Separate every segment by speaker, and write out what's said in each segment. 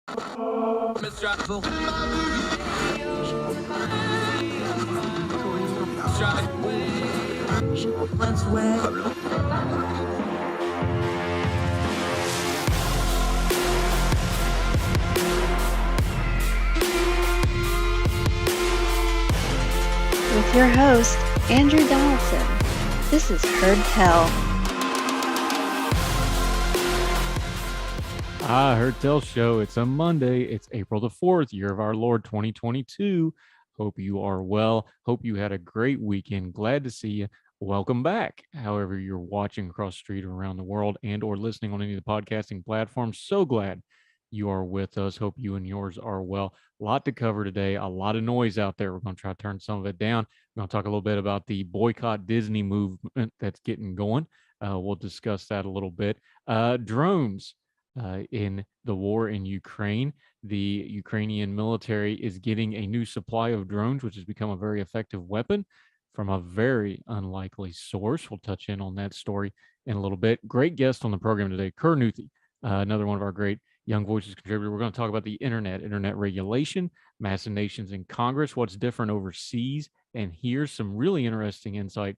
Speaker 1: With your host, Andrew Donaldson. This is Heard Tell.
Speaker 2: Heard Tell Show. It's a Monday. It's April the 4th, year of our Lord 2022. Hope you are well. Hope you had a great weekend. Glad to see you. Welcome back. However, you're watching across the street or around the world and or listening on any of the podcasting platforms. So glad you are with us. Hope you and yours are well. A lot to cover today. A lot of noise out there. We're going to try to turn some of it down. We're going to talk a little bit about the boycott Disney movement that's getting going. We'll discuss that a little bit. Drones. In the war in Ukraine, the Ukrainian military is getting a new supply of drones, which has become a very effective weapon from a very unlikely source. We'll touch in on that story in a little bit. Great guest on the program today, Nuthi, another one of our great Young Voices contributors. We're going to talk about the internet regulation, machinations in Congress, what's different overseas, and here's some really interesting insight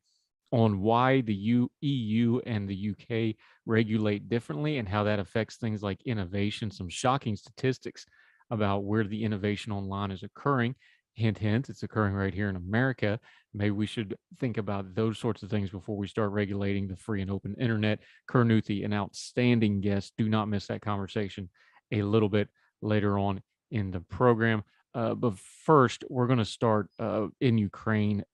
Speaker 2: on why the EU and the UK regulate differently and how that affects things like innovation. Some shocking statistics about where the innovation online is occurring. Hint, hint, it's occurring right here in America. Maybe we should think about those sorts of things before we start regulating the free and open internet. Nuthi, an outstanding guest. Do not miss that conversation a little bit later on in the program. But first, we're going to start in Ukraine.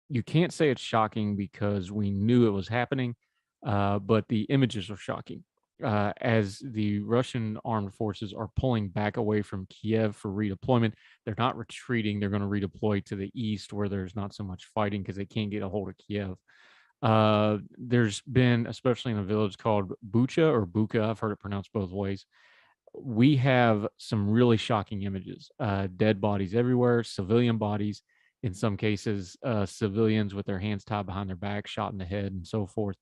Speaker 2: You can't say it's shocking because we knew it was happening, but the images are shocking. As the Russian armed forces are pulling back away from Kiev for redeployment, they're not retreating. They're going to redeploy to the east where there's not so much fighting because they can't get a hold of Kiev. There's been, especially in a village called Bucha or Bucha, I've heard it pronounced both ways. We have some really shocking images, dead bodies everywhere, civilian bodies. In some cases, civilians with their hands tied behind their back, shot in the head, and so forth.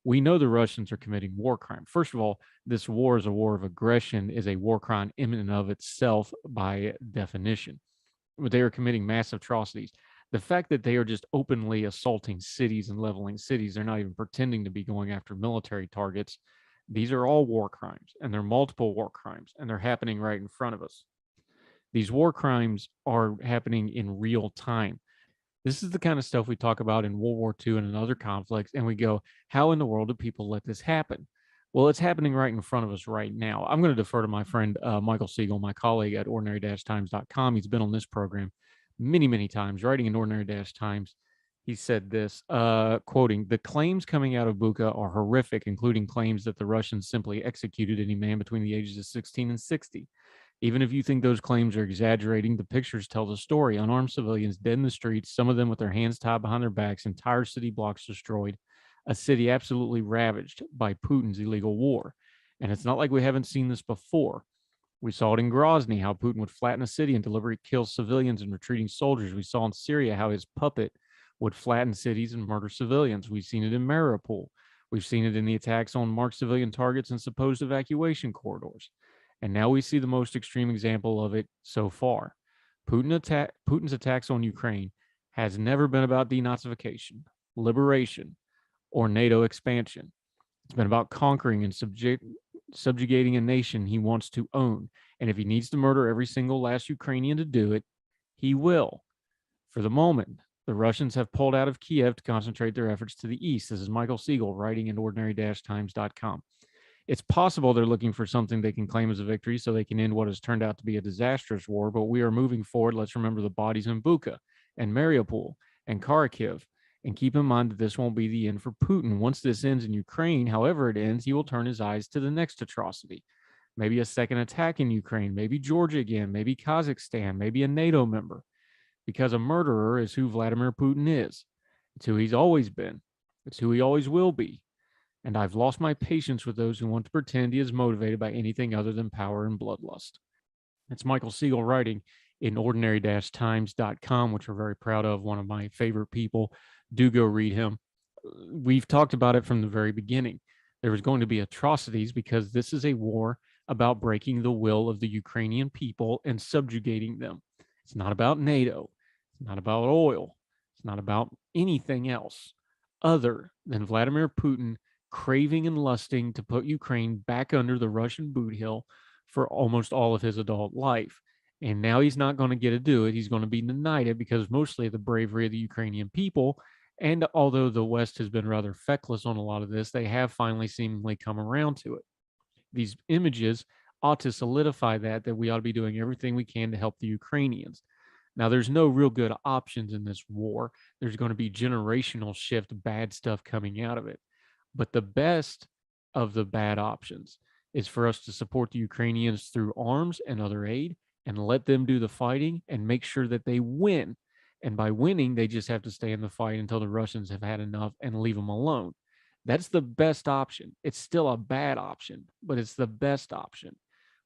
Speaker 2: We know the Russians are committing war crime. First of all, this war is a war of aggression, is a war crime in and of itself by definition. But they are committing massive atrocities. The fact that they are just openly assaulting cities and leveling cities, they're not even pretending to be going after military targets. These are all war crimes, and they're multiple war crimes, and they're happening right in front of us. These war crimes are happening in real time. This is the kind of stuff we talk about in World War II and in other conflicts, and we go, how in the world do people let this happen? Well, it's happening right in front of us right now. I'm going to defer to my friend Michael Siegel, my colleague at ordinary-times.com. He's been on this program many, many times, writing in Ordinary-Times. He said this, quoting, "The claims coming out of Bucha are horrific, including claims that the Russians simply executed any man between the ages of 16 and 60. Even if you think those claims are exaggerating, the pictures tell the story. Unarmed civilians dead in the streets, some of them with their hands tied behind their backs, entire city blocks destroyed, a city absolutely ravaged by Putin's illegal war. And it's not like we haven't seen this before. We saw it in Grozny, how Putin would flatten a city and deliberately kill civilians and retreating soldiers. We saw in Syria how his puppet would flatten cities and murder civilians. We've seen it in Mariupol. We've seen it in the attacks on marked civilian targets and supposed evacuation corridors. And now we see the most extreme example of it so far. Putin's attacks on Ukraine has never been about denazification, liberation, or NATO expansion. It's been about conquering and subjugating a nation he wants to own. And if he needs to murder every single last Ukrainian to do it, he will. For the moment, the Russians have pulled out of Kiev to concentrate their efforts to the east. This is Michael Siegel writing in ordinary-times.com. It's possible they're looking for something they can claim as a victory so they can end what has turned out to be a disastrous war, but we are moving forward. Let's remember the bodies in Bucha and Mariupol and Kharkiv, and keep in mind that this won't be the end for Putin. Once this ends in Ukraine, however it ends, he will turn his eyes to the next atrocity. Maybe a second attack in Ukraine, maybe Georgia again, maybe Kazakhstan, maybe a NATO member, because a murderer is who Vladimir Putin is. It's who he's always been. It's who he always will be. And I've lost my patience with those who want to pretend he is motivated by anything other than power and bloodlust. It's Michael Siegel writing in ordinary-times.com, which we're very proud of, one of my favorite people. Do go read him. We've talked about it from the very beginning. There was going to be atrocities because this is a war about breaking the will of the Ukrainian people and subjugating them. It's not about NATO. It's not about oil. It's not about anything else other than Vladimir Putin craving and lusting to put Ukraine back under the Russian boot heel for almost all of his adult life. And now he's not going to get to do it. He's going to be denied it because mostly of the bravery of the Ukrainian people. And although the West has been rather feckless on a lot of this, they have finally seemingly come around to it. These images ought to solidify that we ought to be doing everything we can to help the Ukrainians. Now, there's no real good options in this war. There's going to be generational shift, bad stuff coming out of it. But the best of the bad options is for us to support the Ukrainians through arms and other aid and let them do the fighting and make sure that they win. And by winning, they just have to stay in the fight until the Russians have had enough and leave them alone. That's the best option. It's still a bad option, but it's the best option.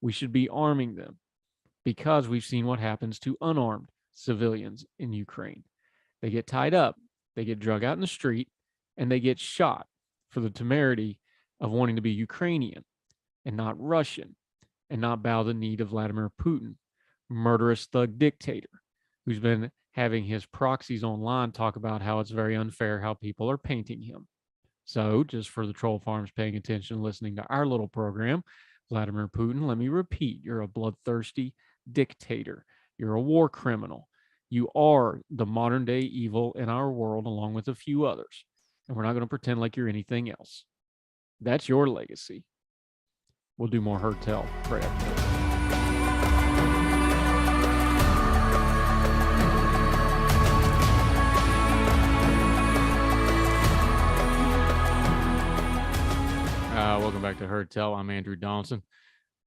Speaker 2: We should be arming them because we've seen what happens to unarmed civilians in Ukraine. They get tied up, they get drug out in the street, and they get shot for the temerity of wanting to be Ukrainian and not Russian and not bow the knee to Vladimir Putin, murderous thug dictator who's been having his proxies online talk about how it's very unfair how people are painting him. So, just for the troll farms paying attention, listening to our little program, Vladimir Putin, let me repeat, you're a bloodthirsty dictator. You're a war criminal. You are the modern day evil in our world, along with a few others. And we're not going to pretend like you're anything else. That's your legacy. We'll do more Heard Tell right after this. Welcome back to Heard Tell. I'm Andrew Donaldson.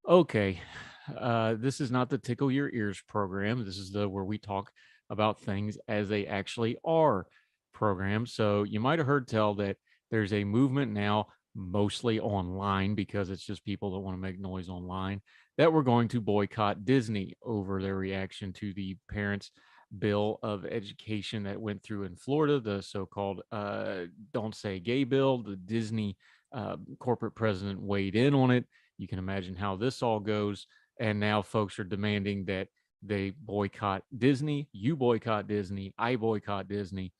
Speaker 2: Okay, this is not the Tickle Your Ears program. This is the where we talk about things as they actually are program. So you might have heard tell that there's a movement now, mostly online, because it's just people that want to make noise online, that we're going to boycott Disney over their reaction to the parents' bill of education that went through in Florida, the so-called Don't Say Gay bill. The Disney corporate president weighed in on it. You can imagine how this all goes. And now folks are demanding that they boycott Disney. You boycott Disney. I boycott Disney.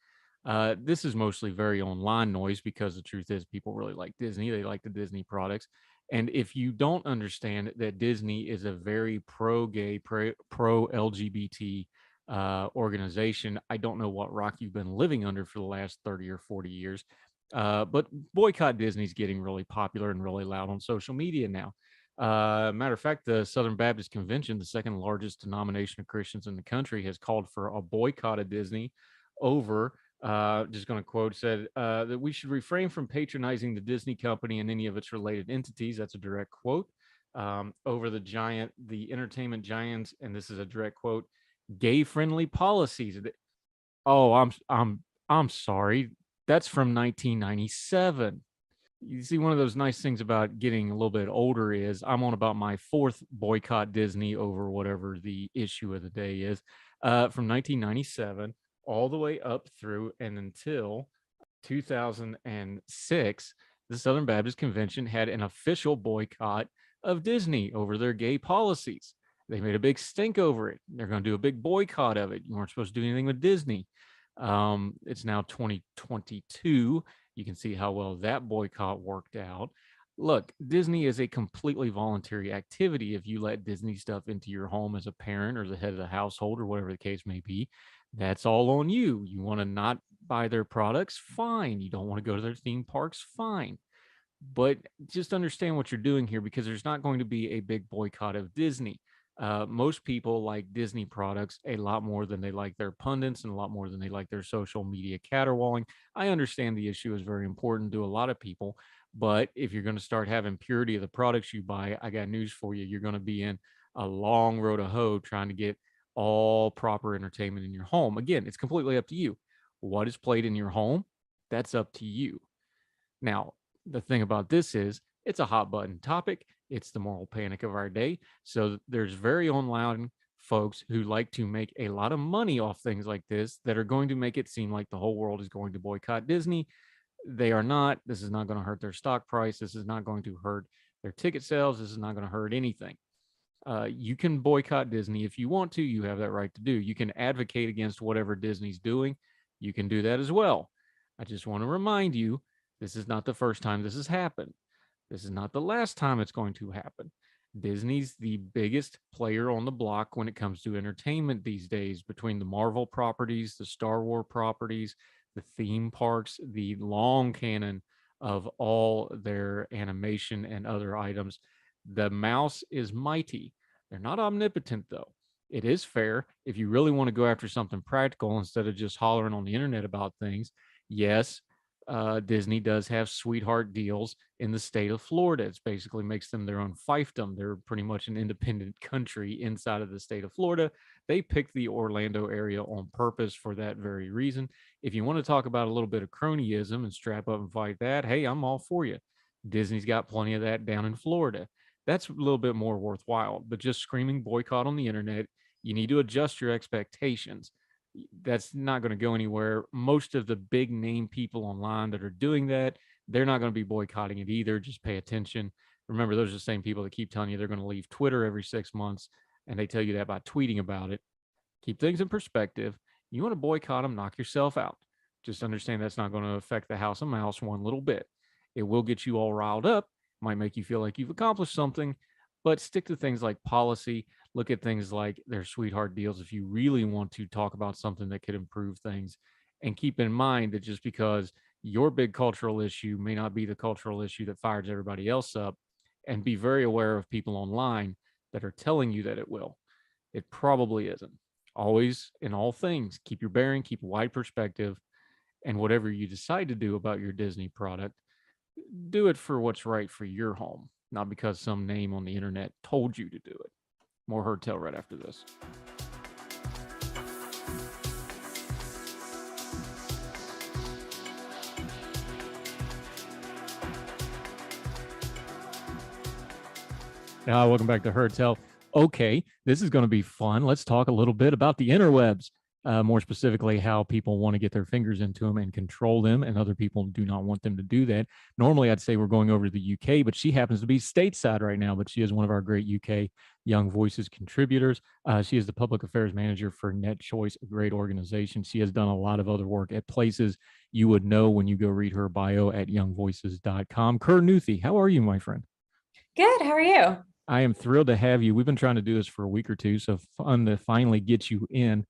Speaker 2: This is mostly very online noise because the truth is people really like Disney. They like the Disney products. And if you don't understand that Disney is a very pro-gay, pro-LGBT organization, I don't know what rock you've been living under for the last 30 or 40 years. But boycott Disney's getting really popular and really loud on social media now. Matter of fact, the Southern Baptist Convention, the second largest denomination of Christians in the country, has called for a boycott of Disney over, just going to quote, said that we should refrain from patronizing the Disney company and any of its related entities. That's a direct quote. Over the entertainment giants, and this is a direct quote, gay-friendly policies. Oh, I'm sorry. That's from 1997. You see, one of those nice things about getting a little bit older is I'm on about my fourth boycott Disney over whatever the issue of the day is, from 1997 all the way up through and until 2006. The Southern Baptist Convention had an official boycott of Disney over their gay policies. They made a big stink over it. They're going to do a big boycott of it. You weren't supposed to do anything with Disney. It's now 2022. You can see how well that boycott worked out. Look, Disney is a completely voluntary activity. If you let Disney stuff into your home as a parent or the head of the household or whatever the case may be, that's all on you. You want to not buy their products? Fine. You don't want to go to their theme parks? Fine. But just understand what you're doing here, because there's not going to be a big boycott of Disney. Most people like Disney products a lot more than they like their pundits and a lot more than they like their social media caterwauling. I understand the issue is very important to a lot of people, but if you're going to start having purity of the products you buy, I got news for you. You're going to be in a long road of hoe trying to get all proper entertainment in your home. Again, it's completely up to you. What is played in your home? That's up to you. Now, the thing about this is it's a hot button topic. It's the moral panic of our day. So there's very online folks who like to make a lot of money off things like this that are going to make it seem like the whole world is going to boycott Disney. They are not. This is not going to hurt their stock price. This is not going to hurt their ticket sales. This is not going to hurt anything. You can boycott Disney if you want to. You have that right to do. You can advocate against whatever Disney's doing. You can do that as well. I just want to remind you, this is not the first time this has happened. This is not the last time it's going to happen. Disney's the biggest player on the block when it comes to entertainment these days, between the Marvel properties, the Star Wars properties, the theme parks, the long canon of all their animation and other items. The mouse is mighty. They're not omnipotent, though. It is fair if you really want to go after something practical instead of just hollering on the internet about things. Yes, Disney does have sweetheart deals in the state of Florida. It basically makes them their own fiefdom. They're pretty much an independent country inside of the state of Florida. They picked the Orlando area on purpose for that very reason. If you want to talk about a little bit of cronyism and strap up and fight that, hey, I'm all for you. Disney's got plenty of that down in Florida. That's a little bit more worthwhile. But just screaming boycott on the internet, you need to adjust your expectations. That's not going to go anywhere. Most of the big name people online that are doing that, they're not going to be boycotting it either. Just pay attention. Remember, those are the same people that keep telling you they're going to leave Twitter every 6 months, and they tell you that by tweeting about it. Keep things in perspective. You want to boycott them, knock yourself out. Just understand that's not going to affect the house of mouse one little bit. It will get you all riled up, might make you feel like you've accomplished something, but stick to things like policy. Look at things like their sweetheart deals if you really want to talk about something that could improve things. And keep in mind that just because your big cultural issue may not be the cultural issue that fires everybody else up, and be very aware of people online that are telling you that it will. It probably isn't. Always, in all things, keep your bearing, keep a wide perspective, and whatever you decide to do about your Disney product, do it for what's right for your home, not because some name on the internet told you to do it. More Herd Tale right after this. Now, welcome back to Herd Tale. Okay, this is going to be fun. Let's talk a little bit about the interwebs. More specifically, how people want to get their fingers into them and control them, and other people do not want them to do that. Normally, I'd say we're going over to the UK, but she happens to be stateside right now, but she is one of our great UK Young Voices contributors. She is the public affairs manager for Net Choice, a great organization. She has done a lot of other work at places you would know when you go read her bio at youngvoices.com. Nuthi, how are you, my friend?
Speaker 3: Good. How are you?
Speaker 2: I am thrilled to have you. We've been trying to do this for a week or two, so fun to finally get you in.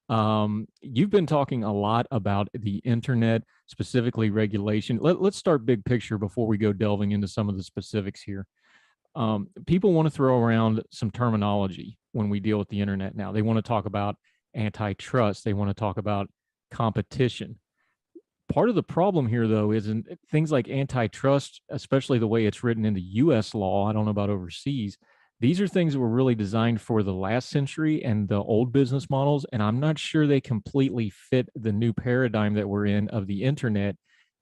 Speaker 2: You've been talking a lot about the internet, specifically regulation. Let's start big picture before we go delving into some of the specifics here. People want to throw around some terminology when we deal with the internet now. They want to talk about antitrust. They want to talk about competition. Part of the problem here, though, is in things like antitrust, especially the way it's written in the U.S. law. I don't know about overseas. These are things that were really designed for the last century and the old business models, and I'm not sure they completely fit the new paradigm that we're in of the internet.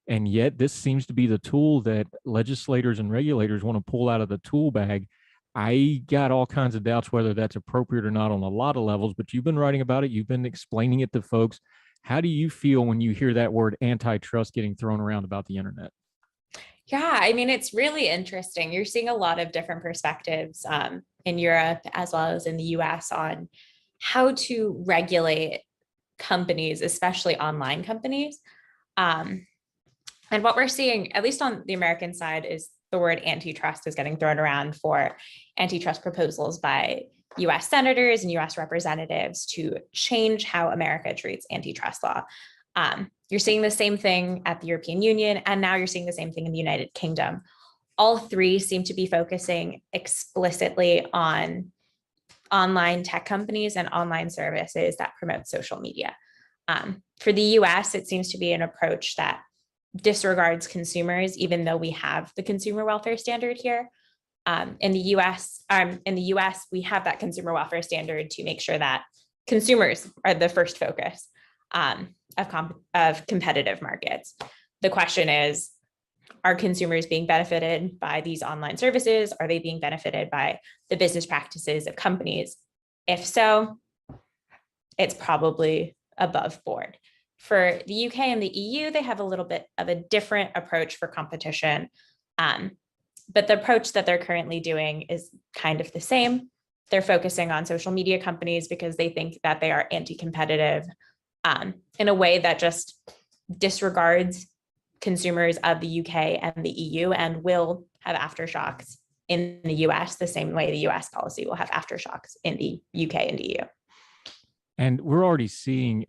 Speaker 2: And yet this seems to be the tool that legislators and regulators want to pull out of the tool bag. I got all kinds of doubts whether that's appropriate or not on a lot of levels, but you've been writing about it. You've been explaining it to folks. How do you feel when you hear that word antitrust getting thrown around about the internet?
Speaker 3: Yeah, I mean, it's really interesting. You're seeing a lot of different perspectives in Europe as well as in the US on how to regulate companies, especially online companies. And what we're seeing, at least on the American side, is the word antitrust is getting thrown around for antitrust proposals by US senators and US representatives to change how America treats antitrust law. You're seeing the same thing at the European Union, and now you're seeing the same thing in the United Kingdom. All three seem to be focusing explicitly on online tech companies and online services that promote social media. For the US, it seems to be an approach that disregards consumers, even though we have the consumer welfare standard here. In the US, we have that consumer welfare standard to make sure that consumers are the first focus of competitive markets. The question is, are consumers being benefited by these online services? Are they being benefited by the business practices of companies? If so, it's probably above board. For the UK and the EU, they have a little bit of a different approach for competition. But the approach that they're currently doing is kind of the same. They're focusing on social media companies because they think that they are anti-competitive in a way that just disregards consumers of the UK and the EU and will have aftershocks in the US the same way the US policy will have aftershocks in the UK and EU.
Speaker 2: And we're already seeing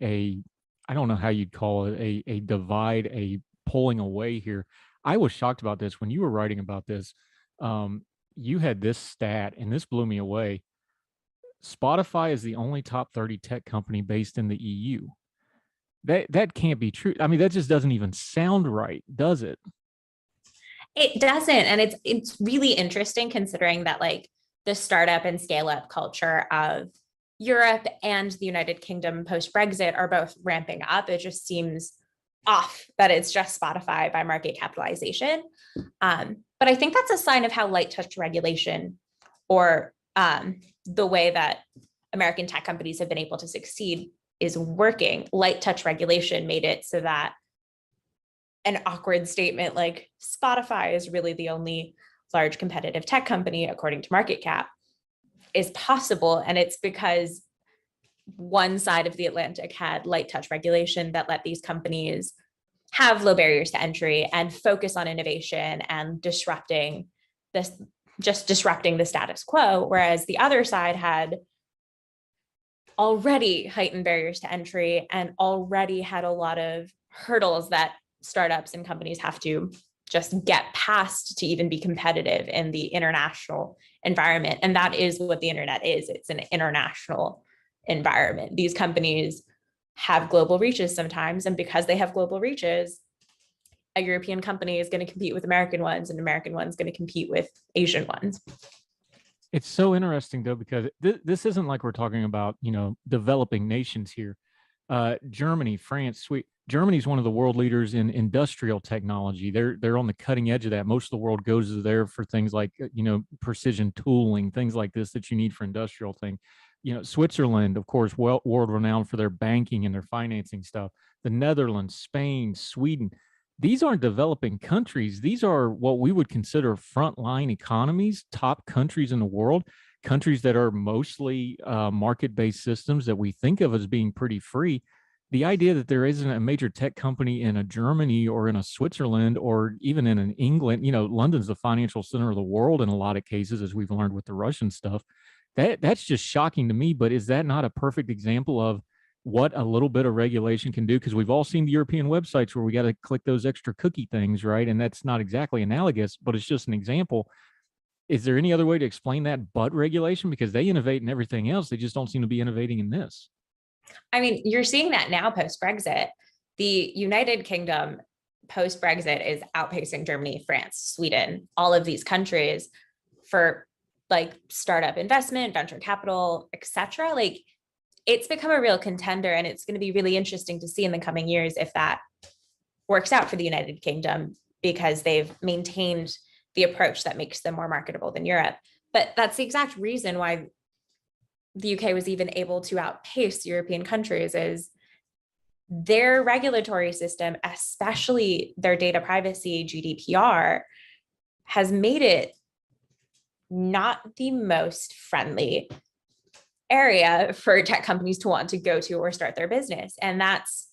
Speaker 2: I don't know how you'd call it, a divide, a pulling away here. I was shocked about this when you were writing about this. You had this stat, and this blew me away. Spotify is the only top 30 tech company based in the EU. That can't be true. I mean, that just doesn't even sound right, does it?
Speaker 3: It doesn't. And it's really interesting considering that like the startup and scale up culture of Europe and the United Kingdom post-Brexit are both ramping up. It just seems off that it's just Spotify by market capitalization. But I think that's a sign of how light touch regulation or the way that American tech companies have been able to succeed is working. Light touch regulation made it so that an awkward statement like Spotify is really the only large competitive tech company, according to market cap, is possible. And it's because one side of the Atlantic had light touch regulation that let these companies have low barriers to entry and focus on innovation and disrupting the status quo. Whereas the other side had already heightened barriers to entry and already had a lot of hurdles that startups and companies have to just get past to even be competitive in the international environment. And that is what the internet is. It's an international environment. These companies have global reaches sometimes. And because they have global reaches, a European company is going to compete with American ones, and American one's going to compete with Asian ones.
Speaker 2: It's so interesting though, because this isn't like we're talking about, developing nations here. Germany, France, Sweden. Germany's one of the world leaders in industrial technology. They're on the cutting edge of that. Most of the world goes there for things like, precision tooling, things like this that you need for industrial thing. Switzerland, of course, world renowned for their banking and their financing stuff. The Netherlands, Spain, Sweden. These aren't developing countries. These are what we would consider frontline economies, top countries in the world, countries that are mostly market-based systems that we think of as being pretty free. The idea that there isn't a major tech company in a Germany or in a Switzerland or even in an England, London's the financial center of the world in a lot of cases, as we've learned with the Russian stuff. That's just shocking to me. But is that not a perfect example of what a little bit of regulation can do? Because we've all seen the European websites where we got to click those extra cookie things, right? And that's not exactly analogous, but it's just an example. Is there any other way to explain that but regulation? Because they innovate in everything else. They just don't seem to be innovating in this.
Speaker 3: I mean, you're seeing that now post-Brexit. The United Kingdom post-Brexit is outpacing Germany, France, Sweden, all of these countries for like startup investment, venture capital, etc. Like it's become a real contender, and it's going to be really interesting to see in the coming years if that works out for the United Kingdom, because they've maintained the approach that makes them more marketable than Europe. But that's the exact reason why the UK was even able to outpace European countries, is their regulatory system, especially their data privacy, GDPR, has made it not the most friendly area for tech companies to want to go to or start their business. And that's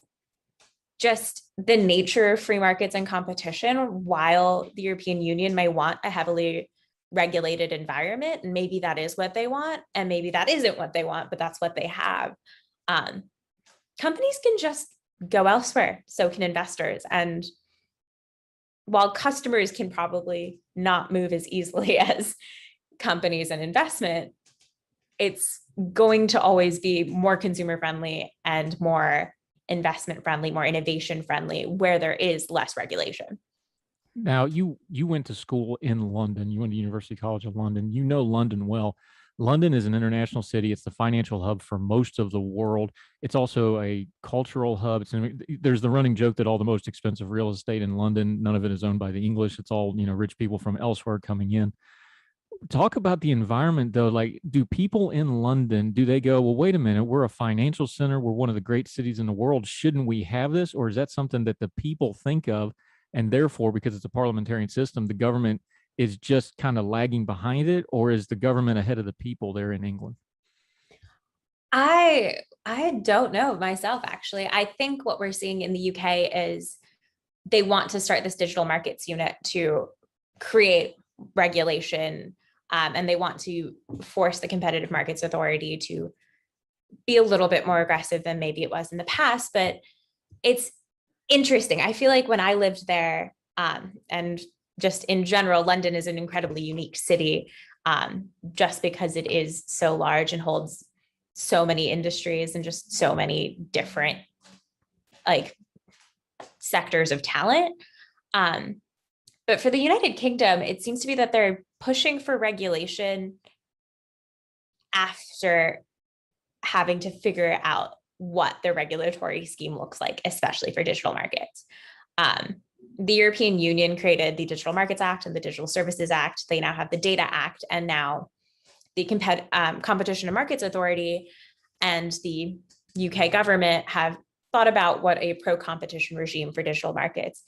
Speaker 3: just the nature of free markets and competition. While the European Union may want a heavily regulated environment, and maybe that is what they want, and maybe that isn't what they want, but that's what they have. Companies can just go elsewhere, so can investors. And while customers can probably not move as easily as companies and investment, it's going to always be more consumer friendly and more investment friendly, more innovation friendly, where there is less regulation.
Speaker 2: Now, you went to school in London. You went to University College of London. You know London well. London is an international city. It's the financial hub for most of the world. It's also a cultural hub. There's the running joke that all the most expensive real estate in London, none of it is owned by the English. It's all, rich people from elsewhere coming in. Talk about the environment, though. Like, do people in London, do they go, well, wait a minute, we're a financial center. We're one of the great cities in the world. Shouldn't we have this? Or is that something that the people think of? And therefore, because it's a parliamentarian system, the government is just kind of lagging behind it, or is the government ahead of the people there in England?
Speaker 3: I don't know myself, actually. I think what we're seeing in the UK is they want to start this digital markets unit to create regulation, and they want to force the Competitive Markets Authority to be a little bit more aggressive than maybe it was in the past. But it's interesting. I feel like when I lived there, and just in general, London is an incredibly unique city, just because it is so large and holds so many industries and just so many different like sectors of talent. But for the United Kingdom, it seems to be that they're pushing for regulation after having to figure out what the regulatory scheme looks like, especially for digital markets. The European Union created the Digital Markets Act and the Digital Services Act. They now have the Data Act, and now the Competition and Markets Authority and the UK government have thought about what a pro-competition regime for digital markets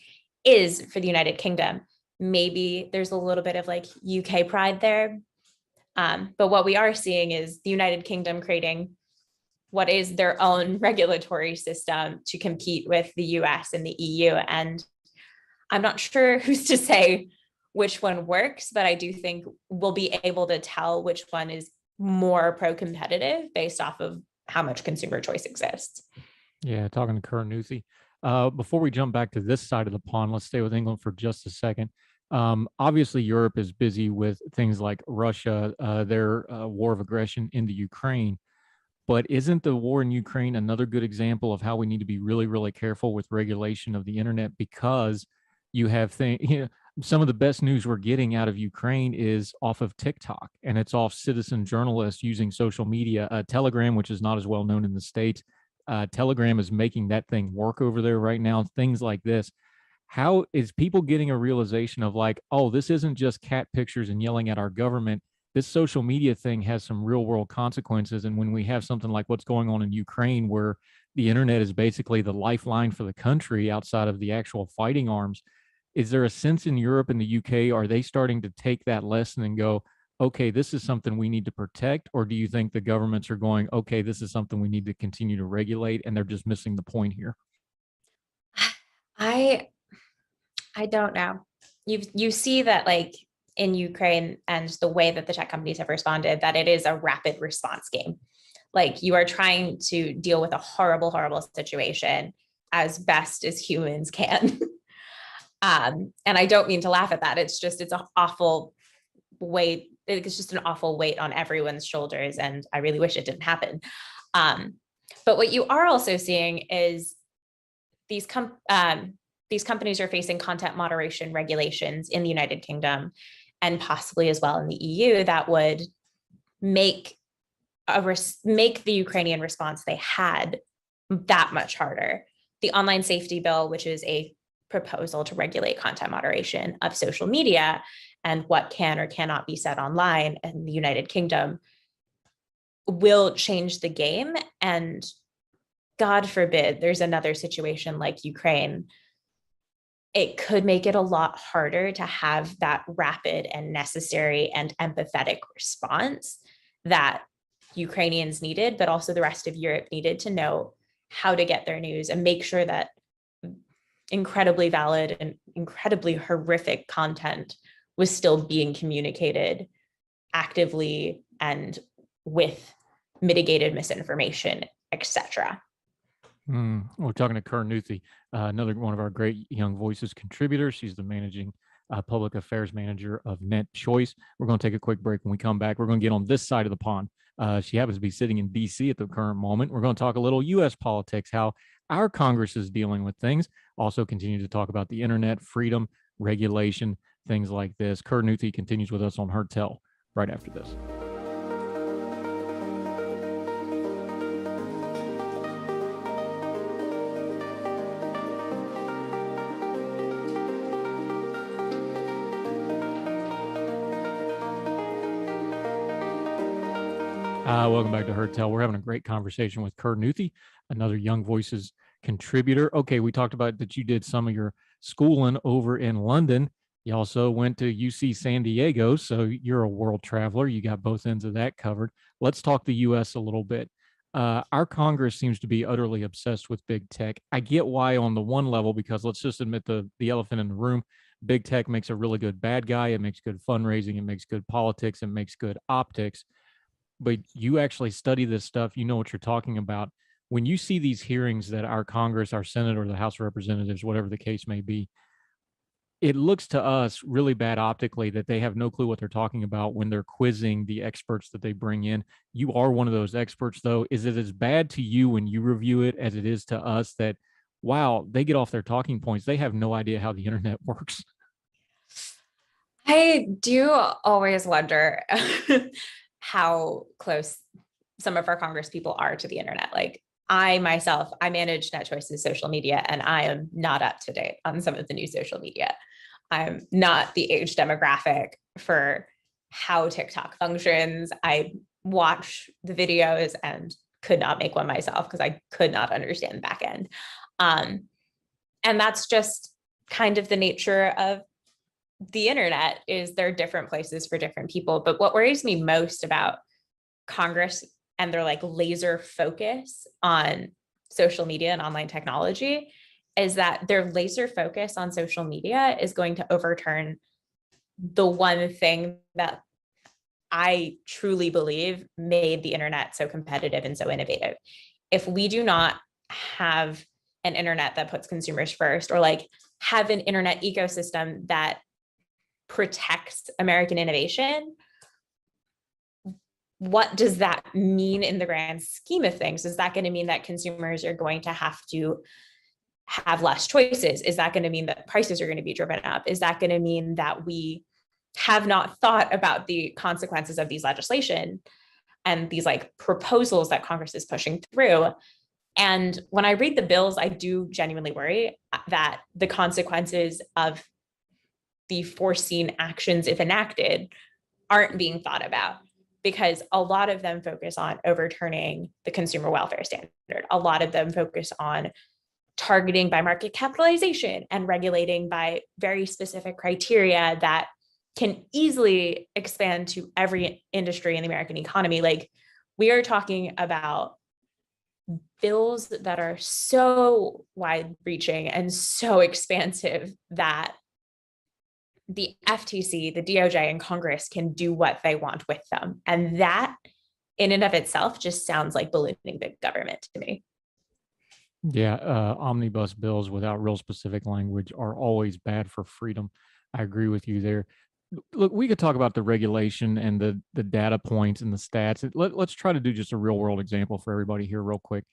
Speaker 3: is for the United Kingdom. Maybe there's a little bit of like UK pride there. But what we are seeing is the United Kingdom creating what is their own regulatory system to compete with the US and the EU. And I'm not sure who's to say which one works, but I do think we'll be able to tell which one is more pro-competitive based off of how much consumer choice exists.
Speaker 2: Yeah, talking to Kurt Nuthi. Before we jump back to this side of the pond, let's stay with England for just a second. Obviously, Europe is busy with things like Russia, their war of aggression into Ukraine. But isn't the war in Ukraine another good example of how we need to be really, really careful with regulation of the internet? Because you have things, some of the best news we're getting out of Ukraine is off of TikTok, and it's off citizen journalists using social media. Telegram, which is not as well known in the States, Telegram is making that thing work over there right now. Things like this. How is people getting a realization of like, oh, this isn't just cat pictures and yelling at our government? This social media thing has some real world consequences. And when we have something like what's going on in Ukraine, where the internet is basically the lifeline for the country outside of the actual fighting arms, is there a sense in Europe and the UK, are they starting to take that lesson and go, okay, this is something we need to protect? Or do you think the governments are going, okay, this is something we need to continue to regulate, and they're just missing the point here?
Speaker 3: I don't know. You see that like in Ukraine and the way that the tech companies have responded, that it is a rapid response game. Like you are trying to deal with a horrible, horrible situation as best as humans can. And I don't mean to laugh at that. It's an awful weight. It's just an awful weight on everyone's shoulders. And I really wish it didn't happen. But what you are also seeing is these companies are facing content moderation regulations in the United Kingdom and possibly as well in the EU that would make the Ukrainian response they had that much harder. The Online Safety Bill, which is a proposal to regulate content moderation of social media and what can or cannot be said online in the United Kingdom, will change the game. And God forbid there's another situation like Ukraine, it could make it a lot harder to have that rapid and necessary and empathetic response that Ukrainians needed, but also the rest of Europe needed to know how to get their news and make sure that incredibly valid and incredibly horrific content was still being communicated actively and with mitigated misinformation, etc.
Speaker 2: We're talking to Kurt Nuthi, another one of our great Young Voices contributors. She's the managing public affairs manager of Net Choice. We're going to take a quick break. When we come back, we're going to get on this side of the pond. She happens to be sitting in DC at the current moment. We're going to talk a little U.S. politics, how our Congress is dealing with things. Also continue to talk about the internet, freedom, regulation, things like this. Kurt Nuthi continues with us on Her Tell right after this. Welcome back to Her Tell. We're having a great conversation with Kurt Nuthi, another Young Voices contributor. Okay, we talked about that you did some of your schooling over in London. You also went to UC San Diego, so you're a world traveler. You got both ends of that covered. Let's talk the US a little bit. Our Congress seems to be utterly obsessed with big tech. I get why on the one level, because let's just admit the elephant in the room. Big tech makes a really good bad guy. It makes good fundraising. It makes good politics. It makes good optics. But you actually study this stuff. You know what you're talking about. When you see these hearings that our Congress, our Senate, or the House of Representatives, whatever the case may be, it looks to us really bad optically that they have no clue what they're talking about when they're quizzing the experts that they bring in. You are one of those experts, though. Is it as bad to you when you review it as it is to us that, wow, they get off their talking points? They have no idea how the internet works.
Speaker 3: I do always wonder how close some of our Congress people are to the internet. Like I myself, I manage NetChoice's social media, and I am not up to date on some of the new social media. I'm not the age demographic for how TikTok functions. I watch the videos and could not make one myself because I could not understand the back end. And that's just kind of the nature of the internet, is there are different places for different people. But what worries me most about Congress and their like laser focus on social media and online technology is that their laser focus on social media is going to overturn the one thing that I truly believe made the internet so competitive and so innovative. If we do not have an internet that puts consumers first, or like have an internet ecosystem that protects American innovation, what does that mean in the grand scheme of things? Is that going to mean that consumers are going to have to have less choices? Is that going to mean that prices are going to be driven up? Is that going to mean that we have not thought about the consequences of these legislation and these like proposals that Congress is pushing through? And when I read the bills, I do genuinely worry that the consequences of the foreseen actions, if enacted, aren't being thought about, because a lot of them focus on overturning the consumer welfare standard. A lot of them focus on targeting by market capitalization and regulating by very specific criteria that can easily expand to every industry in the American economy. Like we are talking about bills that are so wide reaching and so expansive that the FTC, the DOJ, and Congress can do what they want with them. And that in and of itself just sounds like ballooning big government to me.
Speaker 2: Yeah, omnibus bills without real specific language are always bad for freedom. I agree with you there. Look, we could talk about the regulation and the data points and the stats. Let's try to do just a real world example for everybody here real quick.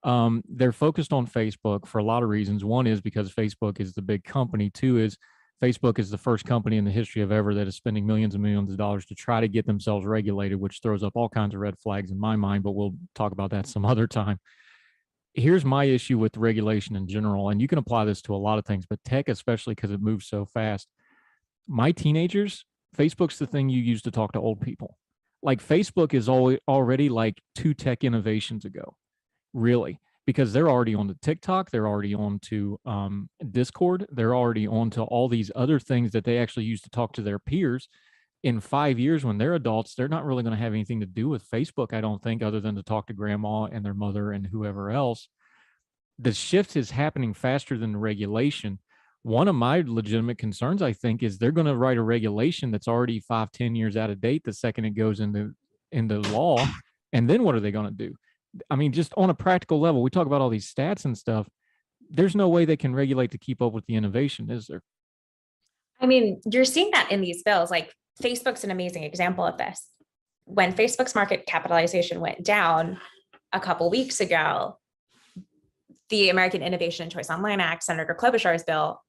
Speaker 2: They're focused on Facebook for a lot of reasons. One is because Facebook is the big company. Two is Facebook is the first company in the history of ever that is spending millions and millions of dollars to try to get themselves regulated, which throws up all kinds of red flags in my mind, but we'll talk about that some other time. Here's my issue with regulation in general, and you can apply this to a lot of things, but tech especially because it moves so fast. My teenagers, Facebook's the thing you use to talk to old people. Like Facebook is already like 2 tech innovations ago, really, because they're already on to TikTok, they're already on to Discord, they're already on to all these other things that they actually use to talk to their peers. In 5 years, when they're adults, they're not really going to have anything to do with Facebook, I don't think, other than to talk to grandma and their mother and whoever else. The shift is happening faster than the regulation. One of my legitimate concerns, I think, is they're going to write a regulation that's already 5-10 years out of date the second it goes into law. And then what are they going to do? I mean, just on a practical level, we talk about all these stats and stuff. There's no way they can regulate to keep up with the innovation, is there?
Speaker 3: I mean, you're seeing that in these bills. Like Facebook's an amazing example of this. When Facebook's market capitalization went down a couple weeks ago, the American Innovation and Choice Online Act, Senator Klobuchar's bill,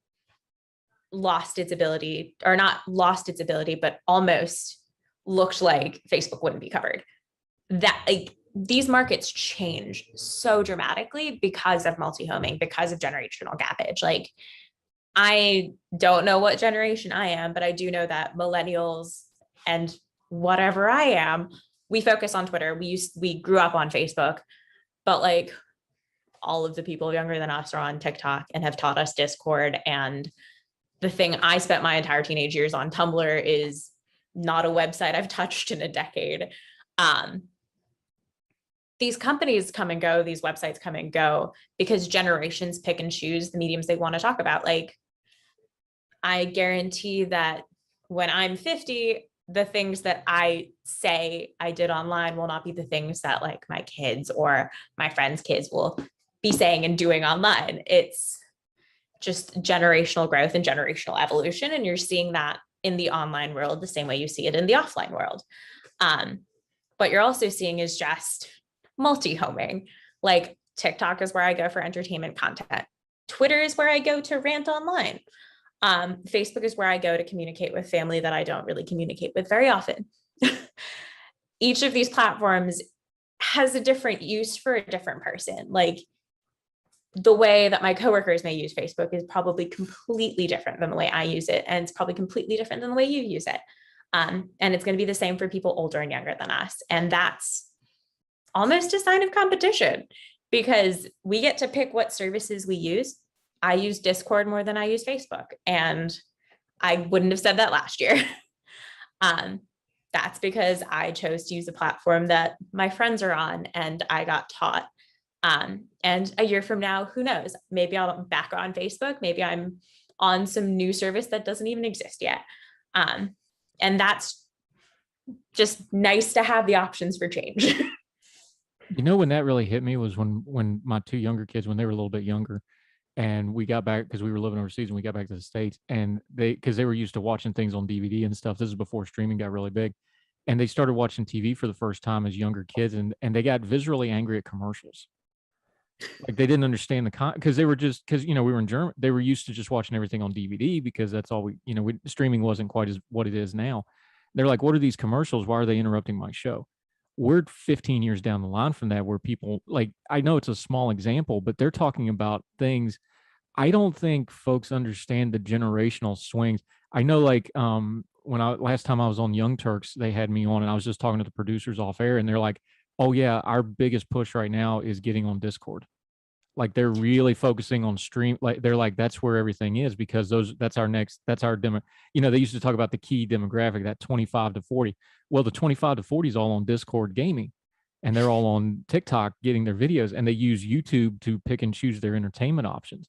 Speaker 3: lost its ability, or not lost its ability, but almost looked like Facebook wouldn't be covered. That like these markets change so dramatically because of multi-homing, because of generational gappage. Like I don't know what generation I am, but I do know that millennials and whatever I am, we focus on Twitter. We grew up on Facebook, but like all of the people younger than us are on TikTok and have taught us Discord and the thing I spent my entire teenage years on. Tumblr is not a website I've touched in a decade. These companies come and go, these websites come and go because generations pick and choose the mediums they want to talk about. Like, I guarantee that when I'm 50, the things that I say I did online will not be the things that like my kids or my friends' kids will be saying and doing online. It's just generational growth and generational evolution. And you're seeing that in the online world the same way you see it in the offline world. What you're also seeing is just multi-homing. Like, TikTok is where I go for entertainment content. Twitter is where I go to rant online. Facebook is where I go to communicate with family that I don't really communicate with very often. Each of these platforms has a different use for a different person. Like, the way that my coworkers may use Facebook is probably completely different than the way I use it. And it's probably completely different than the way you use it. And it's going to be the same for people older and younger than us. And that's almost a sign of competition because we get to pick what services we use. I use Discord more than I use Facebook. And I wouldn't have said that last year. That's because I chose to use a platform that my friends are on and I got taught. And a year from now, who knows? Maybe I'll back on Facebook. Maybe I'm on some new service that doesn't even exist yet. And that's just nice to have the options for change.
Speaker 2: You know, when that really hit me was when my two younger kids, when they were a little bit younger, and we got back because we were living overseas and we got back to the States, and because they were used to watching things on DVD and stuff. This is before streaming got really big, and they started watching TV for the first time as younger kids, and they got viscerally angry at commercials. Like, they didn't understand because they were just, because we were in Germany, they were used to just watching everything on DVD because that's all streaming wasn't quite as what it is now. They're like, what are these commercials? Why are they interrupting my show? We're 15 years down the line from that, where people, like, I know it's a small example, but they're talking about things. I don't think folks understand the generational swings. I know, like, last time I was on Young Turks, they had me on and I was just talking to the producers off air and they're like, oh yeah, our biggest push right now is getting on Discord. Like, they're really focusing on stream. Like, they're like, that's where everything is because that's our demo. They used to talk about the key demographic, that 25 to 40. Well, the 25 to 40 is all on Discord gaming and they're all on TikTok getting their videos, and they use YouTube to pick and choose their entertainment options.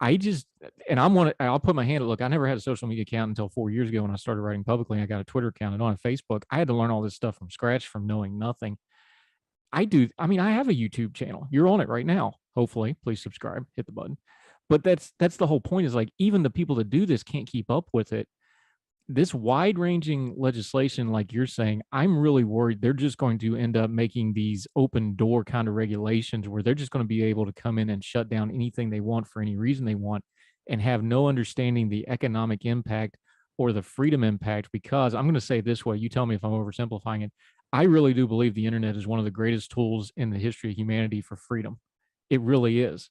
Speaker 2: I'll put my hand up. Look, I never had a social media account until 4 years ago when I started writing publicly. I got a Twitter account and on Facebook. I had to learn all this stuff from scratch, from knowing nothing. I have a YouTube channel. You're on it right now. Hopefully, please subscribe, hit the button. But that's the whole point, is like, even the people that do this can't keep up with it. This wide-ranging legislation, like you're saying, I'm really worried they're just going to end up making these open door kind of regulations where they're just going to be able to come in and shut down anything they want for any reason they want and have no understanding the economic impact or the freedom impact. Because I'm going to say it this way, you tell me if I'm oversimplifying it, I really do believe the internet is one of the greatest tools in the history of humanity for freedom. It really is.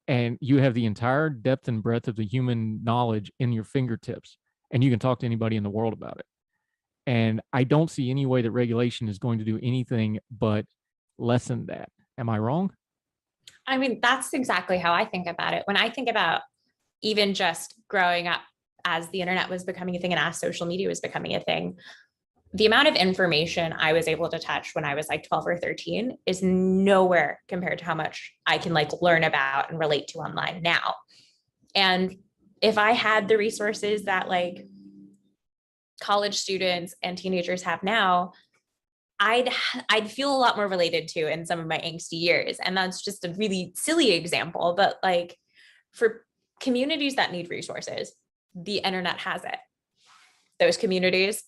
Speaker 2: And you have the entire depth and breadth of the human knowledge in your fingertips, and you can talk to anybody in the world about it. And I don't see any way that regulation is going to do anything but lessen that. Am I wrong?
Speaker 3: I mean, that's exactly how I think about it. When I think about even just growing up as the internet was becoming a thing and as social media was becoming a thing, the amount of information I was able to touch when I was like 12 or 13 is nowhere compared to how much I can like learn about and relate to online now. And if I had the resources that like college students and teenagers have now, I'd feel a lot more related to in some of my angsty years. And that's just a really silly example, but like, for communities that need resources, the internet has it. Those communities,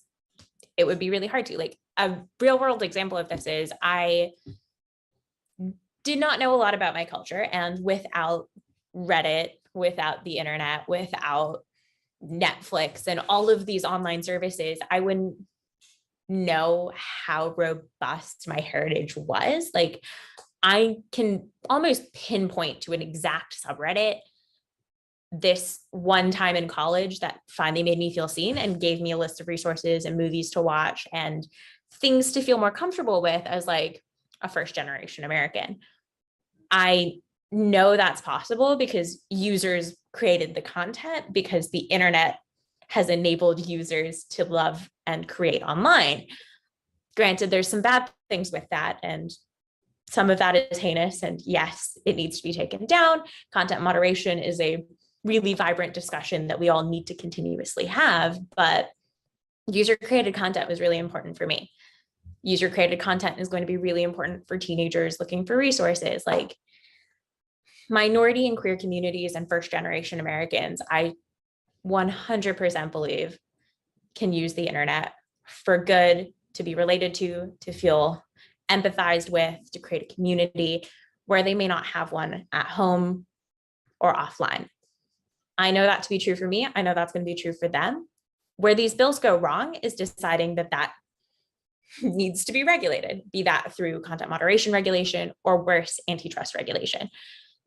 Speaker 3: it would be really hard to. Like, a real world example of this is I did not know a lot about my culture, and without Reddit, without the internet, without Netflix and all of these online services, I wouldn't know how robust my heritage was. Like, I can almost pinpoint to an exact subreddit this one time in college that finally made me feel seen and gave me a list of resources and movies to watch and things to feel more comfortable with as like a first generation American. I know that's possible because users created the content because the internet has enabled users to love and create online. Granted, there's some bad things with that, and some of that is heinous, and yes, it needs to be taken down. Content moderation is a really vibrant discussion that we all need to continuously have, but user-created content was really important for me. User-created content is going to be really important for teenagers looking for resources. Like minority and queer communities and first-generation Americans, I 100% believe can use the internet for good, to be related to feel empathized with, to create a community where they may not have one at home or offline. I know that to be true for me. I know that's going to be true for them. Where these bills go wrong is deciding that that needs to be regulated, be that through content moderation regulation or worse, antitrust regulation.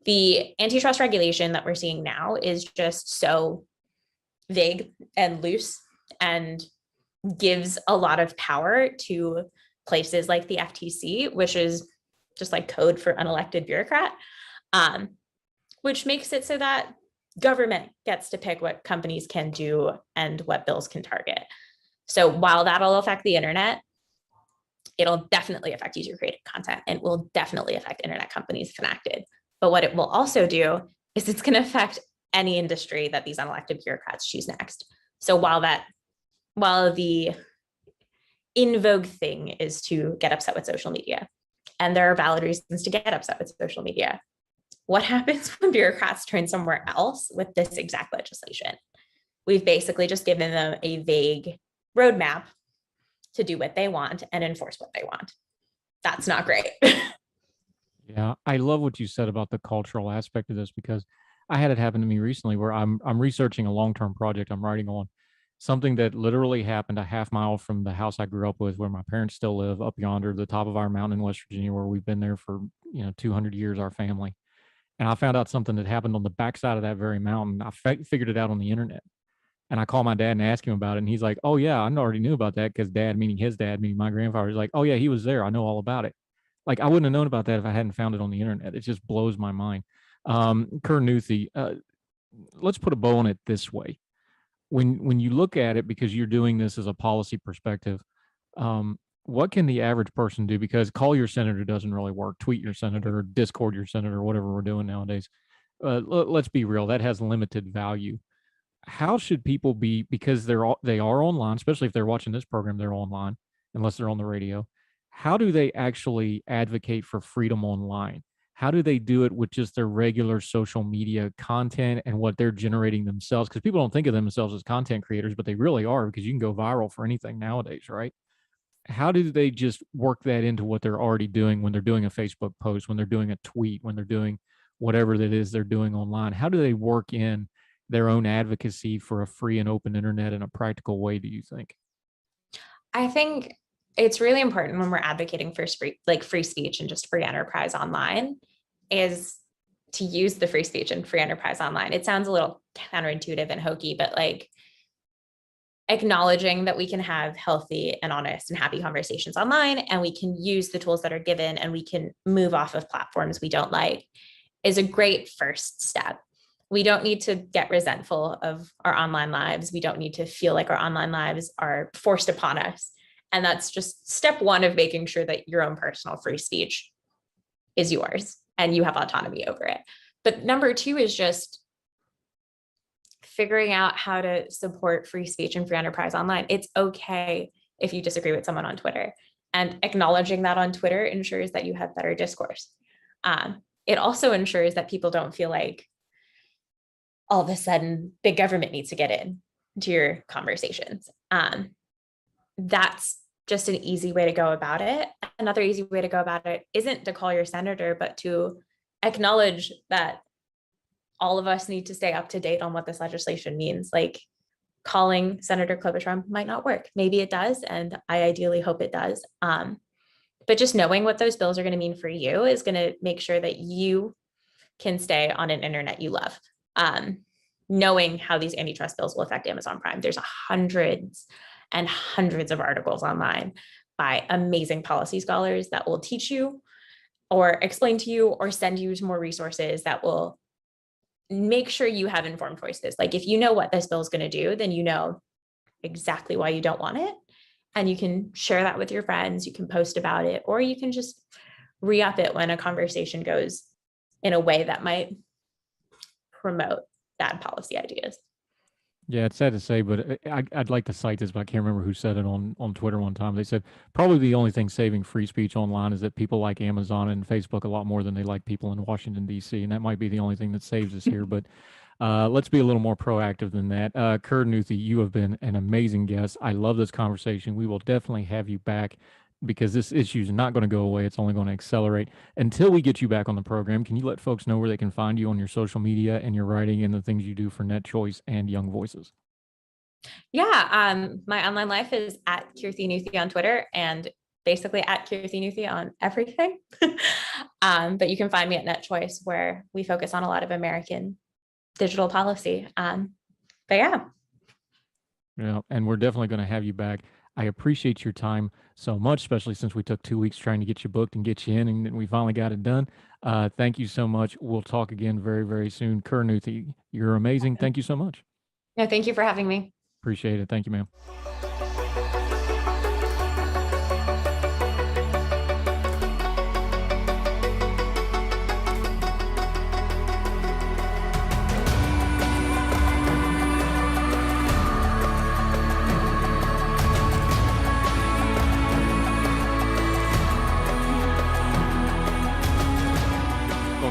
Speaker 3: The antitrust regulation that we're seeing now is just so vague and loose and gives a lot of power to places like the FTC, which is just like code for unelected bureaucrat, which makes it so that government gets to pick what companies can do and what bills can target. So while that'll affect the internet, it'll definitely affect user-created content and will definitely affect internet companies if enacted. But what it will also do is it's going to affect any industry that these unelected bureaucrats choose next. So while the in vogue thing is to get upset with social media, and there are valid reasons to get upset with social media, what happens when bureaucrats turn somewhere else with this exact legislation? We've basically just given them a vague roadmap to do what they want and enforce what they want. That's not great.
Speaker 2: Yeah, I love what you said about the cultural aspect of this, because I had it happen to me recently where I'm researching a long-term project I'm writing on, something that literally happened a half mile from the house I grew up with, where my parents still live, up yonder, the top of our mountain in West Virginia, where we've been there for 200 years, our family. And I found out something that happened on the backside of that very mountain. I figured it out on the internet. And I called my dad and asked him about it. And he's like, oh, yeah, I already knew about that, because dad, meaning his dad, meaning my grandfather, is like, oh, yeah, he was there. I know all about it. Like, I wouldn't have known about that if I hadn't found it on the internet. It just blows my mind. Nuthi, let's put a bow on it this way. When you look at it, because you're doing this as a policy perspective, what can the average person do? Because call your senator doesn't really work. Tweet your senator, or Discord your senator, whatever we're doing nowadays. Let's be real. That has limited value. How should people be, because they are online, especially if they're watching this program, they're online, unless they're on the radio. How do they actually advocate for freedom online? How do they do it with just their regular social media content and what they're generating themselves? Because people don't think of themselves as content creators, but they really are, because you can go viral for anything nowadays, right? How do they just work that into what they're already doing when they're doing a Facebook post, when they're doing a tweet, when they're doing whatever that is they're doing online? How do they work in their own advocacy for a free and open internet in a practical way, do you think?
Speaker 3: I think it's really important when we're advocating for free speech and just free enterprise online, is to use the free speech and free enterprise online. It sounds a little counterintuitive and hokey, but like acknowledging that we can have healthy and honest and happy conversations online, and we can use the tools that are given, and we can move off of platforms we don't like, is a great first step. We don't need to get resentful of our online lives. We don't need to feel like our online lives are forced upon us. And that's just step one of making sure that your own personal free speech is yours and you have autonomy over it. But number two is just figuring out how to support free speech and free enterprise online. It's okay if you disagree with someone on Twitter, and acknowledging that on Twitter ensures that you have better discourse. It also ensures that people don't feel like all of a sudden big government needs to get in to your conversations. That's just an easy way to go about it. Another easy way to go about it isn't to call your senator, but to acknowledge that all of us need to stay up to date on what this legislation means. Like, calling Senator Klobuchar might not work. Maybe it does, and I ideally hope it does. But just knowing what those bills are going to mean for you is going to make sure that you can stay on an internet you love. Knowing how these antitrust bills will affect Amazon Prime. There's hundreds and hundreds of articles online by amazing policy scholars that will teach you or explain to you or send you to more resources that will make sure you have informed choices. Like if you know what this bill is going to do, then you know exactly why you don't want it. And you can share that with your friends, you can post about it, or you can just re-up it when a conversation goes in a way that might promote bad policy ideas.
Speaker 2: Yeah, it's sad to say, but I'd like to cite this, but I can't remember who said it on Twitter one time. They said probably the only thing saving free speech online is that people like Amazon and Facebook a lot more than they like people in Washington, D.C. And that might be the only thing that saves us here. But let's be a little more proactive than that. Kurd Nuthi, you have been an amazing guest. I love this conversation. We will definitely have you back because this issue is not going to go away. It's only going to accelerate. Until we get you back on the program, can you let folks know where they can find you on your social media and your writing and the things you do for Net Choice and Young Voices?
Speaker 3: Yeah, my online life is at Kirthi Nuthi on Twitter and basically at Kirthi Nuthi on everything. But you can find me at Net Choice, where we focus on a lot of American digital policy. But yeah.
Speaker 2: Yeah, and we're definitely going to have you back. I appreciate your time so much, especially since we took 2 weeks trying to get you booked and get you in, and we finally got it done. Thank you so much. We'll talk again very, very soon. Kurd Nuthi, you're amazing. Thank you so much.
Speaker 3: No, thank you for having me.
Speaker 2: Appreciate it. Thank you, ma'am.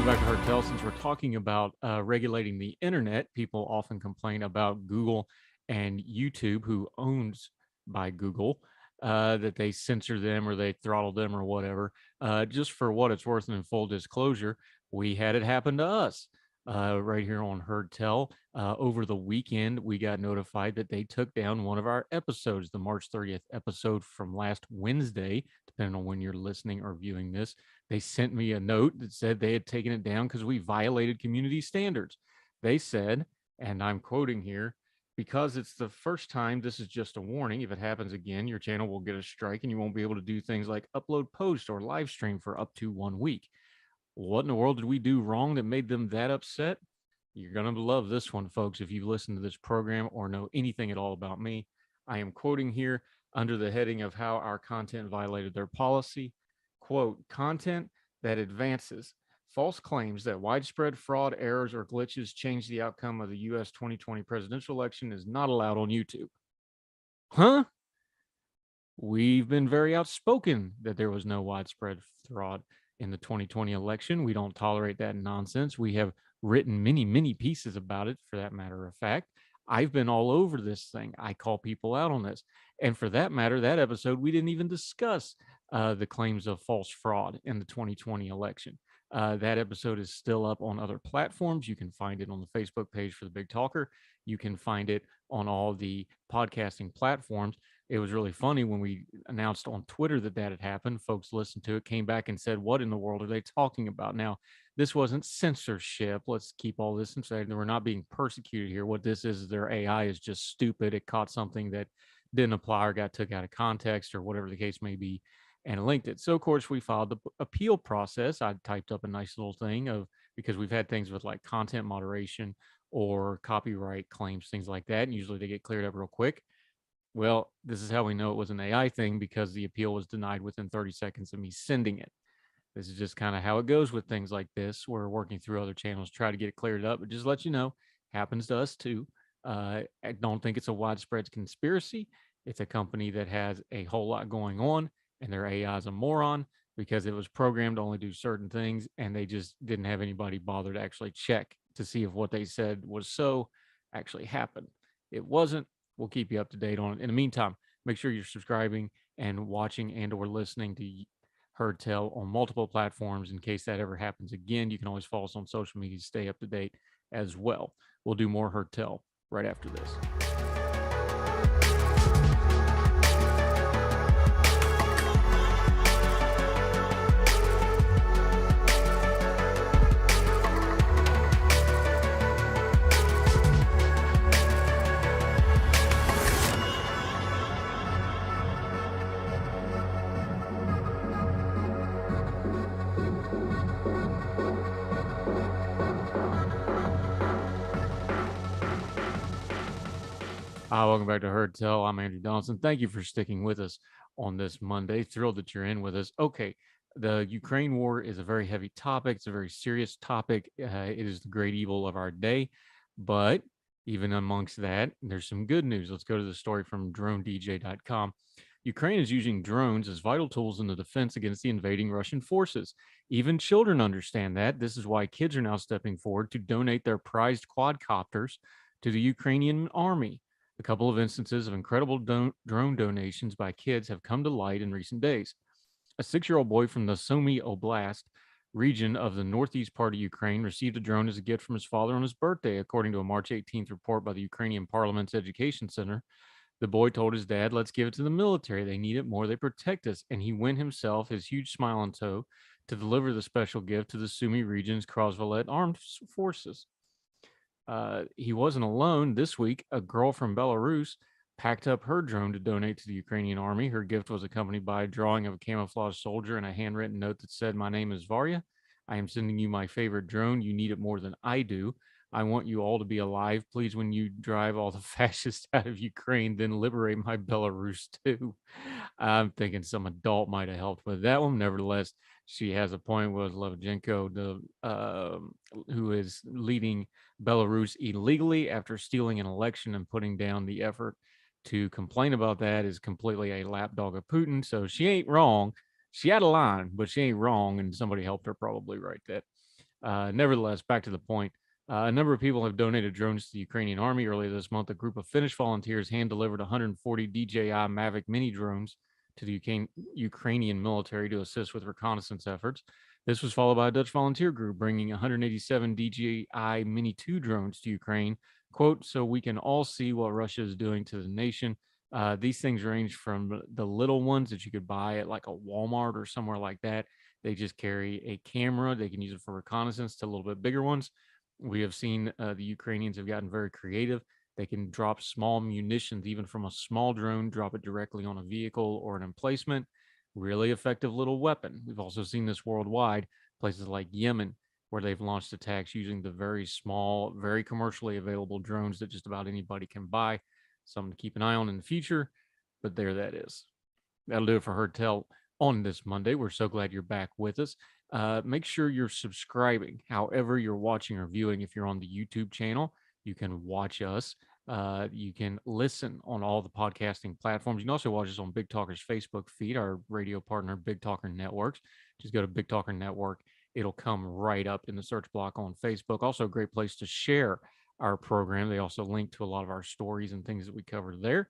Speaker 2: Back to Hertel, since we're talking about regulating the internet, people often complain about Google and YouTube, who owns by Google, that they censor them or they throttle them or whatever. Just for what it's worth, and in full disclosure, we had it happen to us right here on Hertel. Over the weekend, we got notified that they took down one of our episodes, the March 30th episode from last Wednesday, depending on when you're listening or viewing this. They sent me a note that said they had taken it down because we violated community standards. They said, and I'm quoting here, because it's the first time, this is just a warning. If it happens again, your channel will get a strike and you won't be able to do things like upload post or live stream for up to 1 week. What in the world did we do wrong that made them that upset? You're going to love this one, folks, if you listen to this program or know anything at all about me. I am quoting here under the heading of how our content violated their policy. Quote, content that advances false claims that widespread fraud, errors, or glitches change the outcome of the U.S. 2020 presidential election is not allowed on YouTube. Huh? We've been very outspoken that there was no widespread fraud in the 2020 election. We don't tolerate that nonsense. We have written many, many pieces about it, for that matter of fact. I've been all over this thing. I call people out on this. And for that matter, that episode, we didn't even discuss the claims of false fraud in the 2020 election. That episode is still up on other platforms. You can find it on the Facebook page for The Big Talker. You can find it on all the podcasting platforms. It was really funny when we announced on Twitter that that had happened. Folks listened to it, came back and said, what in the world are they talking about? Now, this wasn't censorship. Let's keep all this inside. We're not being persecuted here. What this is their AI is just stupid. It caught something that didn't apply or got took out of context or whatever the case may be, and linked it. So, of course, we filed the appeal process. I typed up a nice little thing of, because we've had things with like content moderation or copyright claims, things like that. And usually they get cleared up real quick. Well, this is how we know it was an AI thing, because the appeal was denied within 30 seconds of me sending it. This is just kind of how it goes with things like this. We're working through other channels, try to get it cleared up, but just let you know, happens to us too. I don't think it's a widespread conspiracy. It's a company that has a whole lot going on, and their AI is a moron because it was programmed to only do certain things, and they just didn't have anybody bother to actually check to see if what they said was so actually happened. It wasn't. We'll keep you up to date on it. In the meantime, make sure you're subscribing and watching and or listening to Hertel on multiple platforms in case that ever happens again. You can always follow us on social media to stay up to date as well. We'll do more Hertel right after this. Welcome back to Heard Tell. I'm Andrew Donaldson. Thank you for sticking with us on this Monday. Thrilled that you're in with us. Okay, the Ukraine war is a very heavy topic. It's a very serious topic. It is the great evil of our day. But even amongst that, there's some good news. Let's go to the story from dronedj.com. Ukraine is using drones as vital tools in the defense against the invading Russian forces. Even children understand that. This is why kids are now stepping forward to donate their prized quadcopters to the Ukrainian army. A couple of instances of incredible drone donations by kids have come to light in recent days. A 6-year-old boy from the Sumy Oblast region of the northeast part of Ukraine received a drone as a gift from his father on his birthday, according to a March 18th report by the Ukrainian Parliament's Education Center. The boy told his dad, "Let's give it to the military. They need it more. They protect us." And he went himself, his huge smile in tow, to deliver the special gift to the Sumy region's Krasvalet armed forces. He wasn't alone. This week, a girl from Belarus packed up her drone to donate to the Ukrainian army. Her gift was accompanied by a drawing of a camouflage soldier and a handwritten note that said, "My name is Varya. I am sending you my favorite drone. You need it more than I do. I want you all to be alive. Please, when you drive all the fascists out of Ukraine, then liberate my Belarus too." I'm thinking some adult might have helped with that one. Nevertheless, she has a point with Levchenko, who is leading Belarus illegally after stealing an election and putting down the effort to complain about that is completely a lapdog of Putin. So she ain't wrong. She had a line, but she ain't wrong, and somebody helped her probably write that. Nevertheless, back to the point. A number of people have donated drones to the Ukrainian army. Earlier this month, a group of Finnish volunteers hand-delivered 140 DJI Mavic mini drones to the Ukrainian military to assist with reconnaissance efforts. This was followed by a Dutch volunteer group bringing 187 DJI Mini 2 drones to Ukraine, quote, "so we can all see what Russia is doing to the nation." These things range from the little ones that you could buy at like a Walmart or somewhere like that. They just carry a camera. They can use it for reconnaissance, to a little bit bigger ones. We have seen the Ukrainians have gotten very creative. They can drop small munitions, even from a small drone, drop it directly on a vehicle or an emplacement. Really effective little weapon. We've also seen this worldwide, places like Yemen, where they've launched attacks using the very small, very commercially available drones that just about anybody can buy. Something to keep an eye on in the future, but there that is. That'll do it for Heard Tell on this Monday. We're so glad you're back with us. Make sure you're subscribing, however you're watching or viewing. If you're on the YouTube channel, you can watch us. You can listen on all the podcasting platforms. You can also watch us on Big Talker's Facebook feed, our radio partner, Big Talker Networks. Just go to Big Talker Network. It'll come right up in the search block on Facebook. Also a great place to share our program. They also link to a lot of our stories and things that we cover there.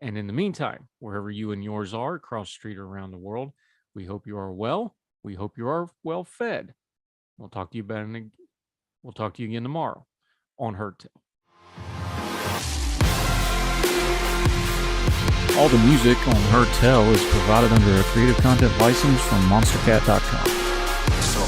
Speaker 2: And in the meantime, wherever you and yours are, across the street or around the world, we hope you are well. We hope you are well fed. We'll talk to you again tomorrow on Heard Tell. All the music on Heard Tell is provided under a Creative Content license from monstercat.com.